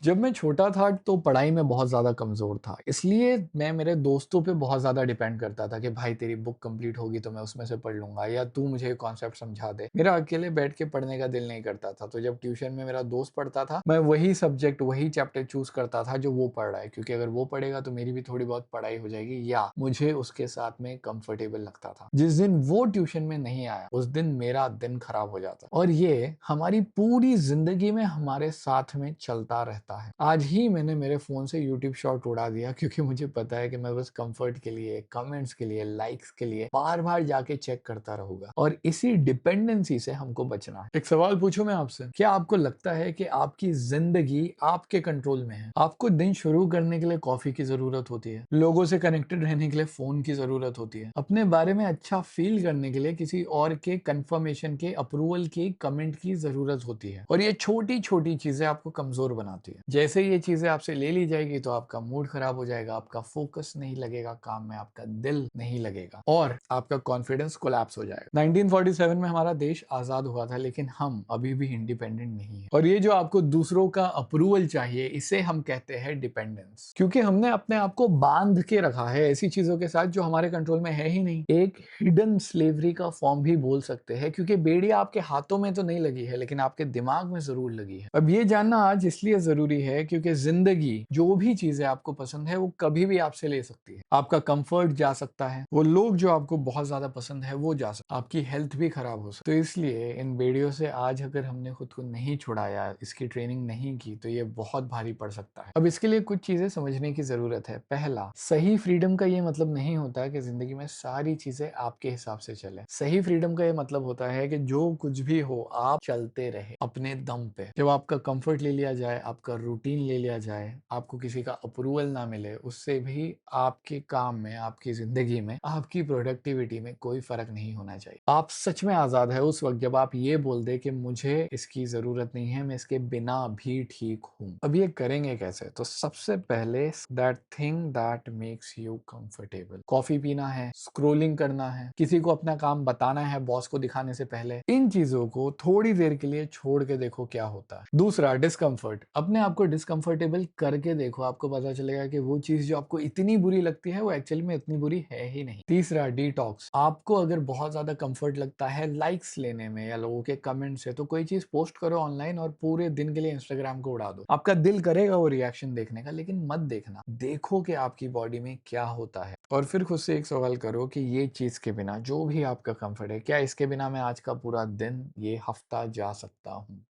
जब मैं छोटा था तो पढ़ाई में बहुत ज़्यादा कमज़ोर था। इसलिए मैं मेरे दोस्तों पे बहुत ज़्यादा डिपेंड करता था कि भाई तेरी बुक कंप्लीट होगी तो मैं उसमें से पढ़ लूँगा या तू मुझे ये कॉन्सेप्ट समझा दे। मेरा अकेले बैठ के पढ़ने का दिल नहीं करता था। तो जब ट्यूशन में मेरा दोस्त पढ़ता था, मैं वही सब्जेक्ट, वही चैप्टर चूज़ करता था जो वो पढ़ रहा है, क्योंकि अगर वो पढ़ेगा तो मेरी भी थोड़ी बहुत पढ़ाई हो जाएगी या मुझे उसके साथ में कंफर्टेबल लगता था। जिस दिन वो ट्यूशन में नहीं आया, उस दिन मेरा दिन खराब हो जाता और ये हमारी पूरी ज़िंदगी में हमारे साथ में चलता रहता है। आज ही मैंने मेरे फ़ोन से यूट्यूब शॉर्ट उड़ा दिया क्योंकि मुझे पता है कि मैं बस कंफर्ट के लिए, कमेंट्स के लिए, लाइक्स के लिए बार-बार जाके चेक करता रहूँगा और इसी डिपेंडेंसी से हमको बचना है। एक सवाल पूछूँ मैं आपसे, क्या आपको लगता है कि आपकी ज़िंदगी आपके कंट्रोल में है? आपको दिन शुरू करने के लिए कॉफ़ी की ज़रूरत होती है, लोगों से कनेक्टेड रहने के लिए फ़ोन की ज़रूरत होती है, अपने बारे में अच्छा फ़ील करने के लिए किसी और के कन्फर्मेशन के, अप्रूवल की, कमेंट की ज़रूरत होती है और ये छोटी-छोटी चीज़ें आपको कमज़ोर बनाती है। जैसे ये चीज़ें आपसे ले ली जाएगी तो आपका मूड खराब हो जाएगा, आपका फ़ोकस नहीं लगेगा काम में, आपका दिल नहीं लगेगा और आपका कॉन्फिडेंस कोलैप्स हो जाएगा। 1947 में हमारा देश आज़ाद हुआ था, लेकिन हम अभी भी इंडिपेंडेंट नहीं हैं और ये जो आपको दूसरों का अप्रूवल चाहिए, इसे हम कहते हैं डिपेंडेंस, क्योंकि हमने अपने आप को बांध के रखा है ऐसी चीज़ों के साथ जो हमारे कंट्रोल में है ही नहीं। एक हिडन स्लेवरी का फॉर्म भी बोल सकते हैं, क्योंकि बेड़ियाँ आपके हाथों में तो नहीं लगी है, लेकिन आपके दिमाग में ज़रूर लगी है। अब ये जानना आज इसलिए ज़रूरी है क्योंकि ज़िंदगी जो भी चीज़ें आपको पसंद है, वो कभी भी आपसे ले सकती है। आपका कंफर्ट जा सकता है, वो लोग जो आपको बहुत ज़्यादा पसंद है, वो जा सकते हैं, आपकी हेल्थ भी खराब हो सकती है। तो इसलिए इन बेड़ियों से आज अगर हमने खुद को नहीं छुड़ाया, इसकी ट्रेनिंग नहीं की, तो ये बहुत भारी पड़ सकता है। अब इसके लिए कुछ चीज़ें समझने की ज़रूरत है। पहला, सही फ्रीडम का ये मतलब नहीं होता कि ज़िंदगी में सारी चीज़ें आपके हिसाब से चलें। सही फ्रीडम का ये मतलब होता है कि जो कुछ भी हो, आप चलते रहे अपने दम पे। जब आपका कंफर्ट ले लिया जाए, आपका रूटीन ले लिया जाए, आपको किसी का अप्रूवल ना मिले, उससे भी आपके काम में, आपकी ज़िंदगी में, आपकी प्रोडक्टिविटी में कोई फ़र्क नहीं होना चाहिए। आप सच में आज़ाद है उस वक़्त जब आप ये बोल दें कि मुझे इसकी ज़रूरत नहीं है, मैं इसके बिना भी ठीक हूँ। अब ये करेंगे कैसे? तो सबसे पहले that thing that makes you comfortable. Coffee पीना है, स्क्रॉलिंग करना है, किसी को अपना काम बताना है बॉस को दिखाने से पहले। इन चीज़ों को थोड़ी देर के लिए छोड़ के देखो क्या होता है। दूसरा, डिस्कम्फर्ट। अपने आप को डिस्कम्फर्टेबल करके देखो, आपको पता चलेगा कि वो चीज़ जो आपको इतनी बुरी लगती है, वो एक्चुअली में इतनी बुरी है ही नहीं। तीसरा, डिटॉक्स। आपको अगर बहुत ज़्यादा कंफर्ट लगता है लाइक्स लेने में या लोगों के कमेंट से, तो कोई चीज़ पोस्ट करो ऑनलाइन और पूरे दिन के लिए इंस्टाग्राम को उड़ा दो। आपका दिल करेगा वो रिएक्शन देखने का, लेकिन मत देखना। देखो कि आपकी बॉडी में क्या होता है और फिर खुद से एक सवाल करो कि ये चीज़ के बिना जो भी आपका कंफर्ट है, क्या इसके बिना मैं आज का पूरा दिन, ये हफ्ता जा सकता हूँ?